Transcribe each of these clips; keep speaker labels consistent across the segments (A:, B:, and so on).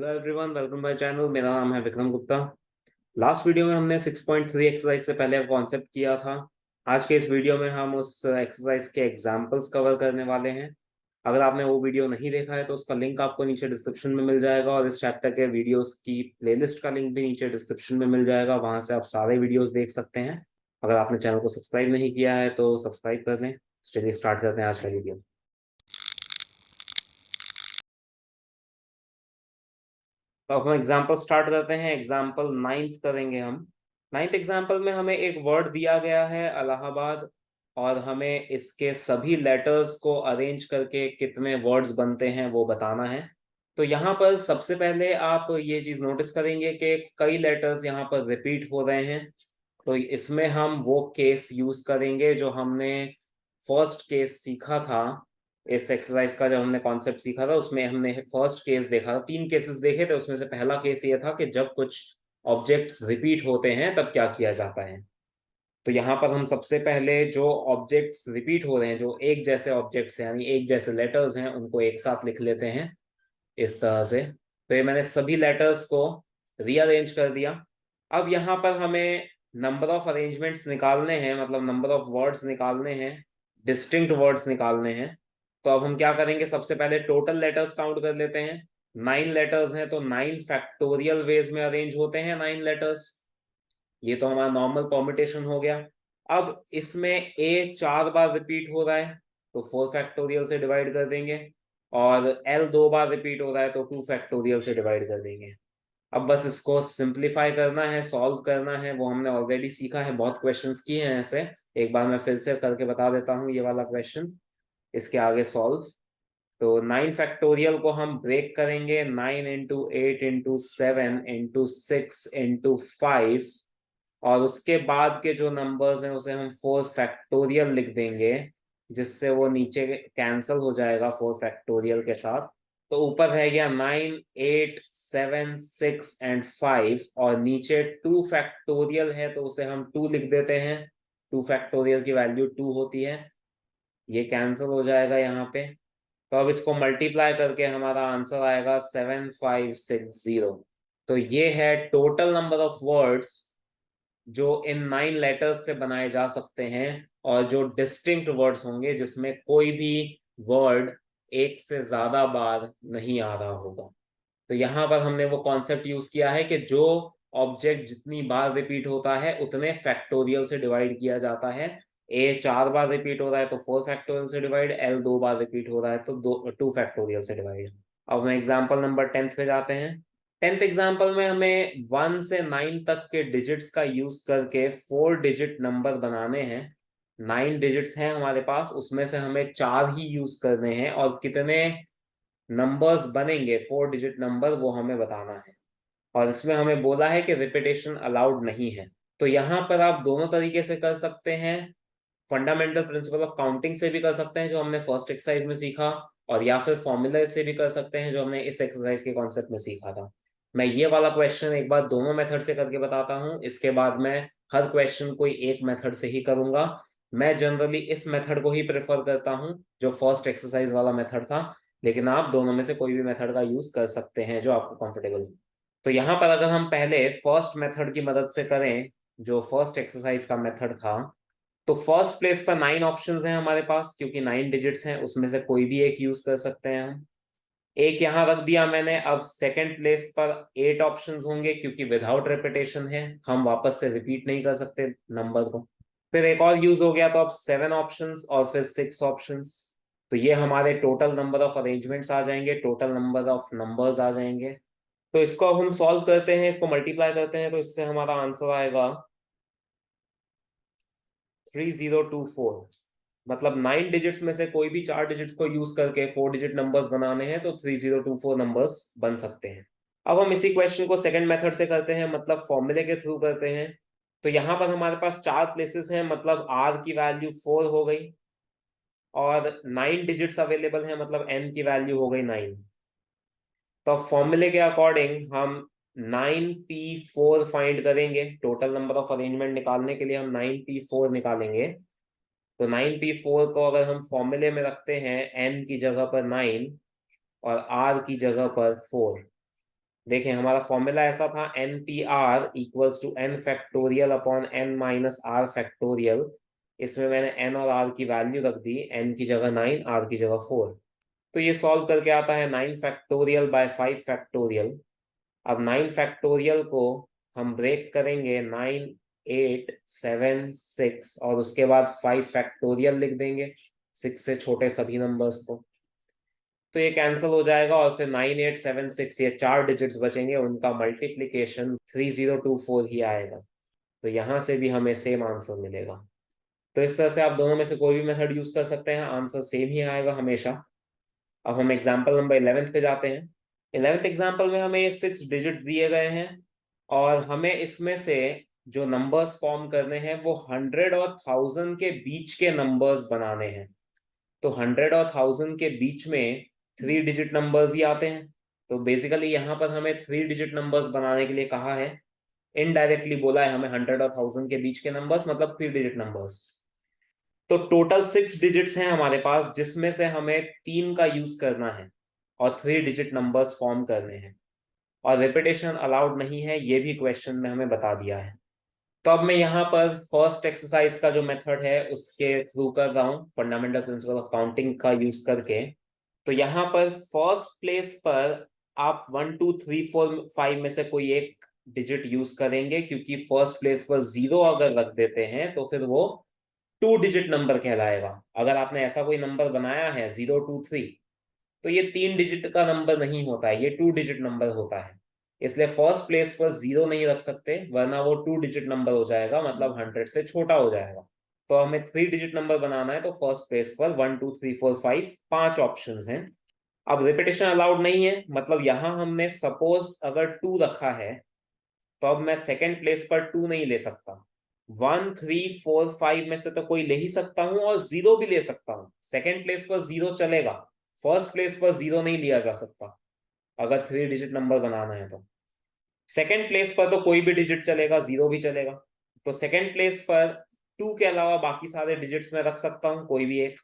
A: Hello everyone, welcome my channel. मेरा नाम है विक्रम गुप्ता। लास्ट वीडियो में हमने 6.3 एक्सरसाइज से पहले कॉन्सेप्ट किया था। आज के इस वीडियो में हम उस एक्सरसाइज के एग्जांपल्स कवर करने वाले हैं। अगर आपने वो वीडियो नहीं देखा है तो उसका लिंक आपको नीचे डिस्क्रिप्शन में मिल जाएगा, और इस चैप्टर के वीडियोस की प्लेलिस्ट का लिंक भी नीचे डिस्क्रिप्शन में मिल जाएगा। वहां से आप सारे वीडियोस देख सकते हैं। अगर आपने चैनल को सब्सक्राइब नहीं किया है तो सब्सक्राइब कर लें। चलिए स्टार्ट करते हैं आज का वीडियो। तो अब हम एग्जाम्पल स्टार्ट करते हैं। एग्जाम्पल नाइन्थ करेंगे हम। नाइन्थ एग्जाम्पल में हमें एक वर्ड दिया गया है इलाहाबाद, और हमें इसके सभी लेटर्स को अरेंज करके कितने वर्ड्स बनते हैं वो बताना है। तो यहाँ पर सबसे पहले आप ये चीज नोटिस करेंगे कि कई लेटर्स यहाँ पर रिपीट हो रहे हैं। तो इसमें हम वो केस यूज करेंगे जो हमने फर्स्ट केस सीखा था। इस एक्सरसाइज का जब हमने कॉन्सेप्ट सीखा था उसमें हमने फर्स्ट केस देखा था। 3 केसेस देखे थे, उसमें से पहला केस ये था कि जब कुछ ऑब्जेक्ट्स रिपीट होते हैं तब क्या किया जाता है। तो यहाँ पर हम सबसे पहले जो ऑब्जेक्ट्स रिपीट हो रहे हैं, जो एक जैसे ऑब्जेक्ट्स हैं यानी एक जैसे लेटर्स हैं, उनको एक साथ लिख लेते हैं इस तरह से। तो ये मैंने सभी लेटर्स को रीअरेंज कर दिया। अब यहाँ पर हमें नंबर ऑफ अरेंजमेंट्स निकालने हैं, मतलब नंबर ऑफ वर्ड्स निकालने हैं, डिस्टिंक्ट वर्ड्स निकालने हैं। तो अब हम क्या करेंगे, सबसे पहले टोटल लेटर्स काउंट कर लेते हैं। 9 लेटर्स हैं तो 9 फैक्टोरियल वेज में अरेंज होते हैं 9 लेटर्स। ये तो हमारा नॉर्मल परम्यूटेशन हो गया। अब इसमें ए 4 बार रिपीट हो रहा है तो 4 फैक्टोरियल से डिवाइड कर देंगे, और एल 2 बार रिपीट हो रहा है तो 2 फैक्टोरियल से डिवाइड कर देंगे। अब बस इसको सिंप्लीफाई करना है, सॉल्व करना है। वो हमने ऑलरेडी सीखा है, बहुत क्वेश्चंस किए हैं ऐसे। एक बार मैं फिर से करके बता देता हूँ ये वाला क्वेश्चन, इसके आगे सॉल्व। तो 9 फैक्टोरियल को हम ब्रेक करेंगे, 9 into 8 into 7 into 6 into 5, और उसके बाद के जो नंबर्स हैं उसे हम 4 फैक्टोरियल लिख देंगे, जिससे वो नीचे कैंसल हो जाएगा 4 फैक्टोरियल के साथ। तो ऊपर रह गया 9, 8, 7, 6 एंड 5, और नीचे 2 फैक्टोरियल है तो उसे हम 2 लिख देते हैं। 2 फैक्टोरियल की वैल्यू 2 होती है, ये कैंसल हो जाएगा यहाँ पे। तो अब इसको मल्टीप्लाई करके हमारा आंसर आएगा 7560। तो ये है टोटल नंबर ऑफ वर्ड्स जो इन 9 लेटर्स से बनाए जा सकते हैं, और जो डिस्टिंक्ट वर्ड्स होंगे जिसमें कोई भी वर्ड एक से ज्यादा बार नहीं आ रहा होगा। तो यहाँ पर हमने वो कॉन्सेप्ट यूज किया है कि जो ऑब्जेक्ट जितनी बार रिपीट होता है उतने फैक्टोरियल से डिवाइड किया जाता है। ए 4 बार रिपीट हो रहा है तो 4 फैक्टोरियल से डिवाइड, एल 2 बार रिपीट हो रहा है तो 2 फैक्टोरियल से डिवाइड। अब हम एग्जाम्पल नंबर 10th पे जाते हैं। 10th एग्जाम्पल में हमें 1 से 9 तक के डिजिट्स का यूज करके 4 डिजिट नंबर बनाने हैं। 9 डिजिट्स हैं हमारे पास, उसमें से हमें 4 ही यूज करने हैं, और कितने नंबर्स बनेंगे 4 डिजिट नंबर वो हमें बताना है। और इसमें हमें बोला है कि रिपीटेशन अलाउड नहीं है। तो यहाँ पर आप दोनों तरीके से कर सकते हैं। फंडामेंटल प्रिंसिपल ऑफ काउंटिंग से भी कर सकते हैं जो हमने फर्स्ट एक्सरसाइज में सीखा, और या फिर फॉर्मूला से भी कर सकते हैं जो हमने इस एक्सरसाइज के कॉन्सेप्ट में सीखा था। मैं ये वाला क्वेश्चन एक बार दोनों मेथड से करके बताता हूँ, इसके बाद मैं हर क्वेश्चन कोई एक मेथड से ही करूंगा। मैं जनरली इस मेथड को ही प्रेफर करता हूँ जो फर्स्ट एक्सरसाइज वाला मेथड था, लेकिन आप दोनों में से कोई भी मेथड का यूज कर सकते हैं जो आपको कंफर्टेबल हो। तो यहाँ पर अगर हम पहले फर्स्ट मेथड की मदद से करें, जो फर्स्ट एक्सरसाइज का मेथड था, तो फर्स्ट प्लेस पर 9 ऑप्शंस हैं हमारे पास, क्योंकि 9 डिजिट्स हैं उसमें से कोई भी एक यूज कर सकते हैं हम। एक यहाँ रख दिया मैंने। अब सेकंड प्लेस पर 8 ऑप्शंस होंगे, क्योंकि विदाउट रिपीटेशन है, हम वापस से रिपीट नहीं कर सकते नंबर को। फिर एक और यूज हो गया तो अब 7 ऑप्शंस और फिर 6 ऑप्शंस। तो ये हमारे टोटल नंबर ऑफ अरेंजमेंट्स आ जाएंगे, टोटल नंबर ऑफ नंबर्स आ जाएंगे। तो इसको अब हम सॉल्व करते हैं, इसको मल्टीप्लाई करते हैं, तो इससे हमारा आंसर आएगा 3024। मतलब 9 डिजिट्स में से कोई भी 4 डिजिट्स को यूज करके 4 डिजिट नंबर्स बनाने हैं तो 3024 नंबर्स बन सकते हैं। अब हम इसी क्वेश्चन को सेकंड मेथड से करते हैं, मतलब फॉर्मूले के थ्रू करते हैं। तो यहाँ पर हमारे पास 4 प्लेसेस हैं, मतलब आर की वैल्यू 4 हो गई, और 9 डिजिट्स अवेलेबल हैं, मतलब एन की वैल्यू हो गई 9। तो फॉर्मूले के अकॉर्डिंग हम 9p4 फाइंड करेंगे। टोटल नंबर ऑफ अरेंजमेंट निकालने के लिए हम 9p4 निकालेंगे। तो 9p4 को अगर हम फॉर्मूले में रखते हैं n की जगह पर 9 और r की जगह पर 4, देखें हमारा फॉर्मूला ऐसा था NPR equals to n factorial upon n minus r factorial. इसमें मैंने n और r की वैल्यू रख दी, n की जगह 9, r की जगह 4। तो ये सॉल्व करके आता है 9 फैक्टोरियल बाय 5 फैक्टोरियल। अब 9 फैक्टोरियल को हम ब्रेक करेंगे 9, 8, 7, 6 और उसके बाद 5 फैक्टोरियल लिख देंगे 6 से छोटे सभी नंबर्स को। तो ये कैंसिल हो जाएगा और फिर 9, 8, 7, 6 ये 4 डिजिट्स बचेंगे, उनका मल्टीप्लीकेशन 3024 ही आएगा। तो यहां से भी हमें सेम आंसर मिलेगा। तो इस तरह से आप दोनों में से कोई भी मेथड यूज कर सकते हैं, आंसर सेम ही आएगा हमेशा। अब हम एग्जाम्पल नंबर 11 पे जाते हैं। 11th एग्जाम्पल में हमें 6 डिजिट्स दिए गए हैं और हमें इसमें से जो नंबर्स फॉर्म करने हैं वो 100 और 1000 के बीच के नंबर्स बनाने हैं। तो 100 और 1000 के बीच में 3 डिजिट नंबर्स ही आते हैं। तो बेसिकली यहाँ पर हमें 3 डिजिट नंबर्स बनाने के लिए कहा है, इनडायरेक्टली बोला है हमें 100 और 1000 के बीच के नंबर्स मतलब 3 डिजिट नंबर्स। तो टोटल 6 डिजिट्स हैं हमारे पास, जिसमें से हमें 3 का यूज करना है और 3 डिजिट नंबर्स फॉर्म करने हैं और रिपीटेशन अलाउड नहीं है, ये भी क्वेश्चन में हमें बता दिया है। तो अब मैं यहाँ पर फर्स्ट एक्सरसाइज का जो मेथड है उसके थ्रू कर रहा हूँ, फंडामेंटल प्रिंसिपल ऑफ काउंटिंग का यूज करके। तो यहाँ पर फर्स्ट प्लेस पर आप 1, 2, 3, 4, 5 में से कोई एक डिजिट यूज करेंगे, क्योंकि फर्स्ट प्लेस पर 0 अगर रख देते हैं तो फिर वो 2 डिजिट नंबर कहलाएगा। अगर आपने ऐसा कोई नंबर बनाया है 0, 2, 3, तो ये 3 डिजिट का नंबर नहीं होता है, ये 2 डिजिट नंबर होता है। इसलिए फर्स्ट प्लेस पर 0 नहीं रख सकते, वरना वो 2 डिजिट नंबर हो जाएगा, मतलब 100 से छोटा हो जाएगा। तो हमें 3 डिजिट नंबर बनाना है, तो फर्स्ट प्लेस पर 1, 2, 3, 4, 5 5 ऑप्शन हैं। अब रिपीटेशन अलाउड नहीं है, मतलब यहां हमने सपोज अगर 2 रखा है तो अब मैं सेकेंड प्लेस पर 2 नहीं ले सकता। 1, 3, 4, 5 में से तो कोई ले ही सकता हूं और 0 भी ले सकता हूं। सेकेंड प्लेस पर 0 चलेगा, फर्स्ट प्लेस पर 0 नहीं लिया जा सकता अगर 3 डिजिट नंबर बनाना है तो। सेकेंड प्लेस पर तो कोई भी डिजिट चलेगा, 0 भी चलेगा। तो सेकेंड प्लेस पर 2 के अलावा बाकी सारे डिजिट्स में रख सकता हूं कोई भी एक,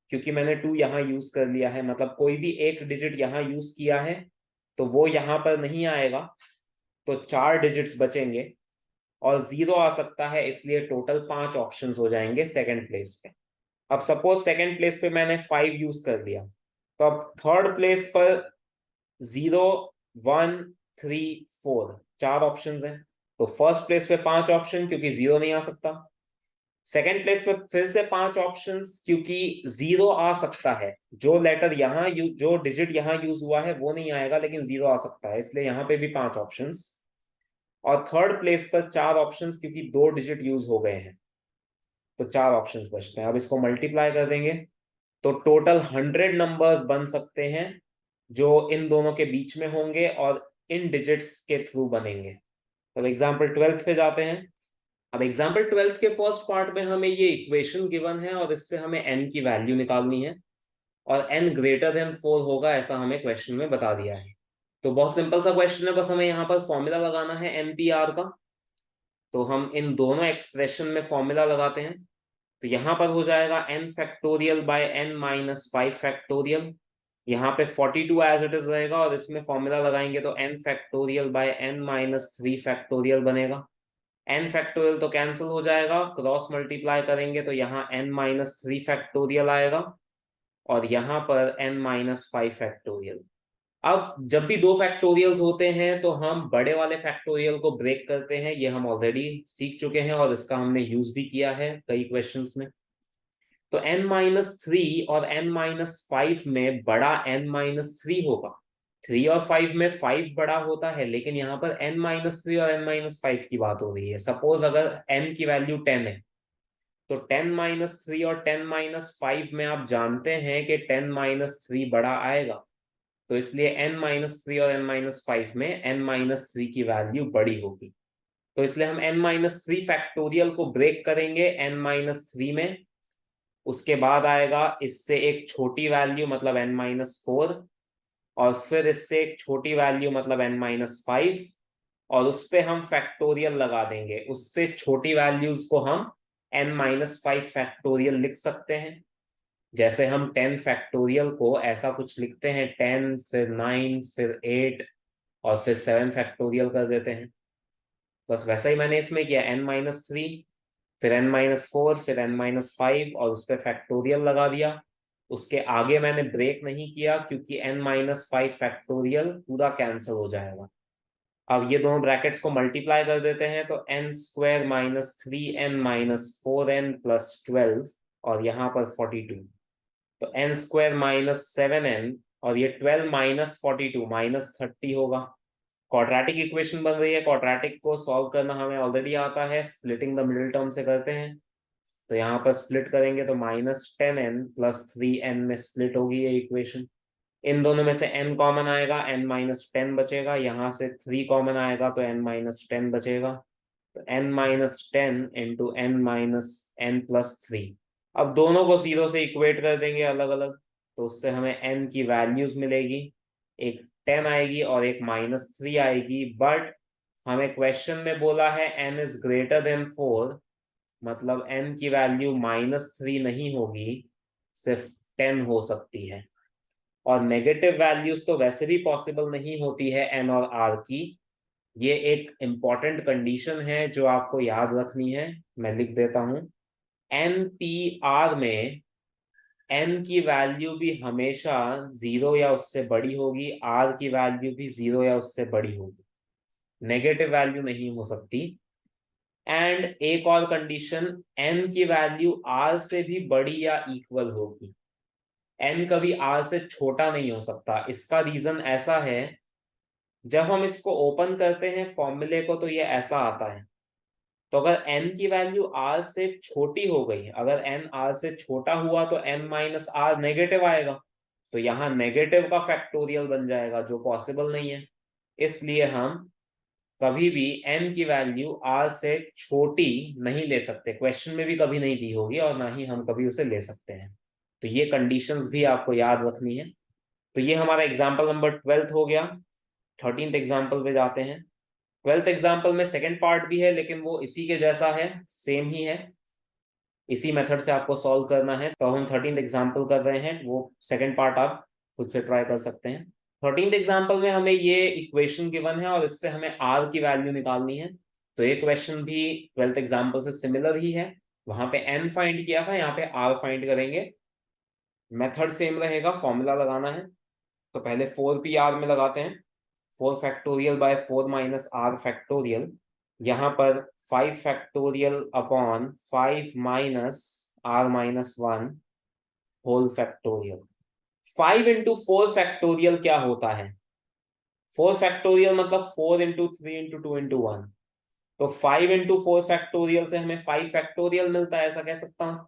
A: क्योंकि मैंने 2 यहाँ यूज कर लिया है, मतलब कोई भी एक डिजिट यहाँ यूज किया है तो वो यहाँ पर नहीं आएगा। तो 4 डिजिट्स बचेंगे और 0 आ सकता है, इसलिए टोटल 5 ऑप्शंस हो जाएंगे सेकंड प्लेस पे। अब सपोज सेकंड प्लेस पे मैंने 5 यूज कर लिया, तो अब थर्ड प्लेस पर 0, 1, 3, 4 4 ऑप्शंस हैं। तो फर्स्ट प्लेस पे 5 ऑप्शन, क्योंकि 0 नहीं आ सकता। सेकेंड प्लेस पे फिर से 5 ऑप्शंस, क्योंकि 0 आ सकता है। जो लेटर यहाँ जो डिजिट यहाँ यूज हुआ है वो नहीं आएगा, लेकिन 0 आ सकता है, इसलिए यहाँ पे भी 5 ऑप्शंस। और थर्ड प्लेस पर 4 ऑप्शंस, क्योंकि 2 डिजिट यूज हो गए हैं, तो 4 ऑप्शंस बचते हैं। अब इसको मल्टीप्लाई कर देंगे तो टोटल 100 नंबर्स बन सकते हैं जो इन दोनों के बीच में होंगे और इन डिजिट्स के थ्रू बनेंगे। तो एग्जाम्पल 12 पे जाते हैं। अब एग्जाम्पल 12 के फर्स्ट पार्ट में हमें ये इक्वेशन गिवन है और इससे हमें n की वैल्यू निकालनी है और n ग्रेटर देन 4 होगा, ऐसा हमें क्वेश्चन में बता दिया है। तो बहुत सिंपल सा क्वेश्चन है, बस हमें यहाँ पर फॉर्मूला लगाना है NPR का। तो हम इन दोनों एक्सप्रेशन में फॉर्मूला लगाते हैं। तो यहाँ पर हो जाएगा n factorial by n minus 5 factorial. यहाँ पे 42 एज इट इज रहेगा और इसमें फॉर्मूला लगाएंगे तो n factorial by n minus 3 factorial बनेगा। n फैक्टोरियल तो कैंसिल हो जाएगा, क्रॉस मल्टीप्लाई करेंगे तो यहाँ n माइनस 3 फैक्टोरियल आएगा और यहाँ पर n माइनस 5 फैक्टोरियल। अब जब भी 2 फैक्टोरियल्स होते हैं तो हम बड़े वाले फैक्टोरियल को ब्रेक करते हैं, ये हम ऑलरेडी सीख चुके हैं और इसका हमने यूज भी किया है कई क्वेश्चंस में। तो n माइनस 3 और n माइनस 5 में बड़ा n माइनस 3 होगा। 3 और 5 में 5 बड़ा होता है, लेकिन यहाँ पर n माइनस 3 और n माइनस 5 की बात हो रही है। सपोज अगर n की वैल्यू 10 है तो 10 माइनस 3 और 10 माइनस 5 में आप जानते हैं कि 10 माइनस 3 बड़ा आएगा। तो इसलिए n माइनस 3 और n माइनस 5 में n माइनस 3 की वैल्यू बड़ी होगी। तो इसलिए हम n माइनस 3 फैक्टोरियल को ब्रेक करेंगे n माइनस 3 में। उसके बाद आएगा इससे एक छोटी वैल्यू मतलब n माइनस 4, और फिर इससे एक छोटी वैल्यू मतलब n माइनस 5, और उस पे हम फैक्टोरियल लगा देंगे। उससे छोटी वैल्यूज को हम n माइनस 5 फैक्टोरियल लिख सकते हैं। जैसे हम 10 फैक्टोरियल को ऐसा कुछ लिखते हैं, 10 फिर 9 फिर 8 और फिर 7 फैक्टोरियल कर देते हैं। बस वैसा ही मैंने इसमें किया, n-3, फिर n-4, फिर n-5 और उस पर फैक्टोरियल लगा दिया। उसके आगे मैंने ब्रेक नहीं किया क्योंकि n-5 फैक्टोरियल पूरा कैंसिल हो जाएगा। अब ये दोनों ब्रैकेट्स को मल्टीप्लाई कर देते हैं तो n² - 3n - 4n + 12 और यहाँ पर 42, तो n² - 7n और ये 12 - 42 -30 होगा। क्वाड्रेटिक इक्वेशन बन रही है, क्वाड्रेटिक को सॉल्व करना हमें ऑलरेडी आता है, स्प्लिटिंग द मिडिल टर्म से करते हैं। तो यहाँ पर स्प्लिट करेंगे तो -10n + 3n में स्प्लिट होगी ये इक्वेशन। इन दोनों में से n कॉमन आएगा, n-10 बचेगा, यहाँ से 3 कॉमन आएगा तो n-10 बचेगा। तो n-10 इंटू n + 3। अब दोनों को 0 से इक्वेट कर देंगे अलग अलग, तो उससे हमें n की वैल्यूज मिलेगी, एक 10 आएगी और एक -3 आएगी। बट हमें क्वेश्चन में बोला है n इज ग्रेटर देन 4, मतलब n की वैल्यू -3 नहीं होगी, सिर्फ 10 हो सकती है। और नेगेटिव वैल्यूज तो वैसे भी पॉसिबल नहीं होती है n और r की। ये एक इंपॉर्टेंट कंडीशन है जो आपको याद रखनी है, मैं लिख देता हूं। NPR में n की वैल्यू भी हमेशा 0 या उससे बड़ी होगी, r की वैल्यू भी 0 या उससे बड़ी होगी, नेगेटिव वैल्यू नहीं हो सकती। एंड एक और कंडीशन, n की वैल्यू r से भी बड़ी या इक्वल होगी, n कभी r से छोटा नहीं हो सकता। इसका रीजन ऐसा है, जब हम इसको ओपन करते हैं फॉर्मूले को तो ये ऐसा आता है। तो अगर n की वैल्यू r से छोटी हो गई, अगर n r से छोटा हुआ तो n - r नेगेटिव आएगा, तो यहाँ नेगेटिव का फैक्टोरियल बन जाएगा जो पॉसिबल नहीं है। इसलिए हम कभी भी n की वैल्यू r से छोटी नहीं ले सकते, क्वेश्चन में भी कभी नहीं दी होगी और ना ही हम कभी उसे ले सकते हैं। तो ये कंडीशंस भी आपको याद रखनी है। तो ये हमारा एग्जाम्पल नंबर 12 हो गया। 13th एग्जाम्पल पे जाते हैं। 12th एग्जाम्पल में सेकेंड पार्ट भी है, लेकिन वो इसी के जैसा है, सेम ही है, इसी मेथड से आपको सॉल्व करना है। तो हम 13th एग्जाम्पल कर रहे हैं, वो सेकेंड पार्ट आप खुद से ट्राई कर सकते हैं। 13th एग्जाम्पल में हमें ये इक्वेशन गिवन है और इससे हमें r की वैल्यू निकालनी है। तो ये क्वेश्चन भी 12th एग्जाम्पल से सिमिलर ही है, वहां पे n फाइंड किया था, यहाँ पे r फाइंड करेंगे। मेथड सेम रहेगा, फॉर्मूला लगाना है। तो पहले 4p r में लगाते हैं, 4 factorial by 4 minus r factorial. यहाँ पर 5 factorial upon 5 minus r-1 whole factorial. 5 into 4 factorial क्या होता है? 4 फैक्टोरियल मतलब 4 इंटू 3 इंटू 2 इंटू 1। तो 5 इंटू 4 फैक्टोरियल से हमें 5 फैक्टोरियल मिलता है, ऐसा कह सकता हूं।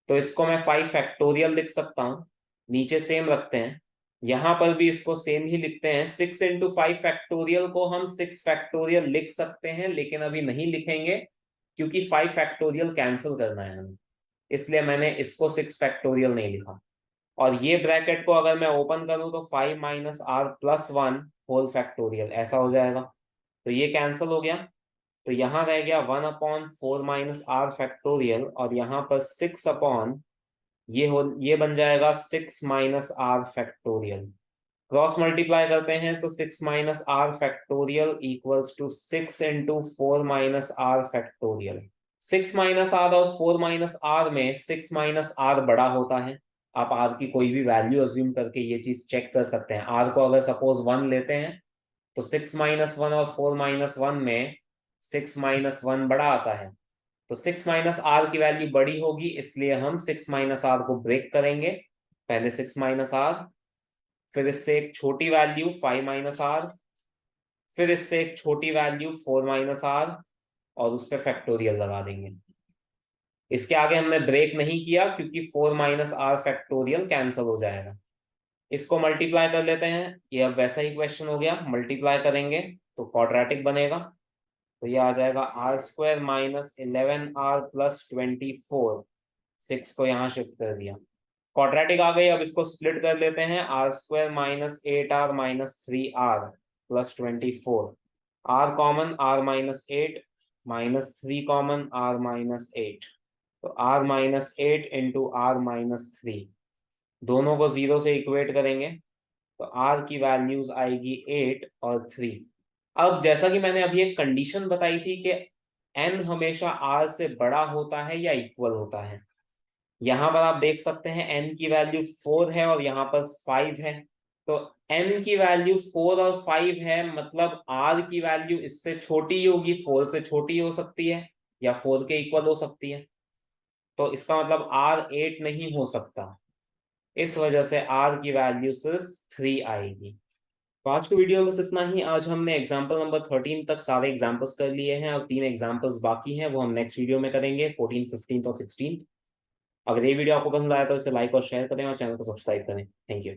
A: तो इसको मैं 5 फैक्टोरियल लिख सकता हूं, नीचे सेम रखते हैं, यहां पर भी इसको सेम ही लिखते हैं। 6 इंटू 5 फैक्टोरियल को हम 6 फैक्टोरियल लिख सकते हैं, लेकिन अभी नहीं लिखेंगे क्योंकि 5 फैक्टोरियल कैंसिल करना है हमें, इसलिए मैंने इसको 6 फैक्टोरियल नहीं लिखा। और ये ब्रैकेट को अगर मैं ओपन करूं तो 5 माइनस r+1 होल फैक्टोरियल ऐसा हो जाएगा। तो ये कैंसिल हो गया, तो यहाँ रह गया 1/4 माइनस r फैक्टोरियल और यहाँ पर 6 अपॉन ये बन जाएगा 6 minus r factorial. Cross multiply करते हैं तो 6 minus r factorial equals to 6 into 4 minus r factorial. 6 minus r और 4 माइनस r में 6 माइनस r बड़ा होता है। आप r की कोई भी वैल्यू अज्यूम करके ये चीज चेक कर सकते हैं। r को अगर सपोज 1 लेते हैं तो 6 माइनस 1 और 4 माइनस 1 में 6 माइनस 1 बड़ा आता है। तो 6 माइनस आर की वैल्यू बड़ी होगी, इसलिए हम 6 माइनस आर को ब्रेक करेंगे। पहले 6 माइनस आर, फिर इससे एक छोटी वैल्यू 5 माइनस आर, फिर इससे एक छोटी वैल्यू 4 माइनस आर और उस पर फैक्टोरियल लगा देंगे। इसके आगे हमने ब्रेक नहीं किया क्योंकि 4 माइनस आर फैक्टोरियल कैंसिल हो जाएगा। इसको मल्टीप्लाई कर लेते हैं, ये अब वैसा ही क्वेश्चन हो गया, मल्टीप्लाई करेंगे तो क्वाड्रेटिक बनेगा। तो ये आ जाएगा r² - 11r+24। 6 को यहाँ शिफ्ट कर दिया, क्वाड्रेटिक आ गई। अब इसको स्प्लिट कर लेते हैं, r² - 8r - 3r+24। r common, r-8 -3 common, r-8। तो r-8 इंटू r-3, दोनों को 0 से इक्वेट करेंगे तो R की वैल्यूज आएगी 8 और 3। अब जैसा कि मैंने अभी एक कंडीशन बताई थी कि n हमेशा R से बड़ा होता है या इक्वल होता है। यहां पर आप देख सकते हैं n की वैल्यू 4 है और यहाँ पर 5 है। तो n की वैल्यू 4 और 5 है, मतलब r की वैल्यू इससे छोटी ही होगी, 4 से छोटी हो सकती है या 4 के इक्वल हो सकती है। तो इसका मतलब r 8 नहीं हो सकता, इस वजह से r की वैल्यू सिर्फ 3 आएगी। तो आज के वीडियो में बस इतना ही। आज हमने एग्जाम्पल नंबर 13 तक सारे एग्जाम्पल्स कर लिए हैं और 3 एग्जाम्पल्स बाकी हैं, वो हम नेक्स्ट वीडियो में करेंगे, 14, 15 और 16। अगर ये वीडियो आपको पसंद आया तो इसे लाइक और शेयर करें और चैनल को सब्सक्राइब करें। Thank you.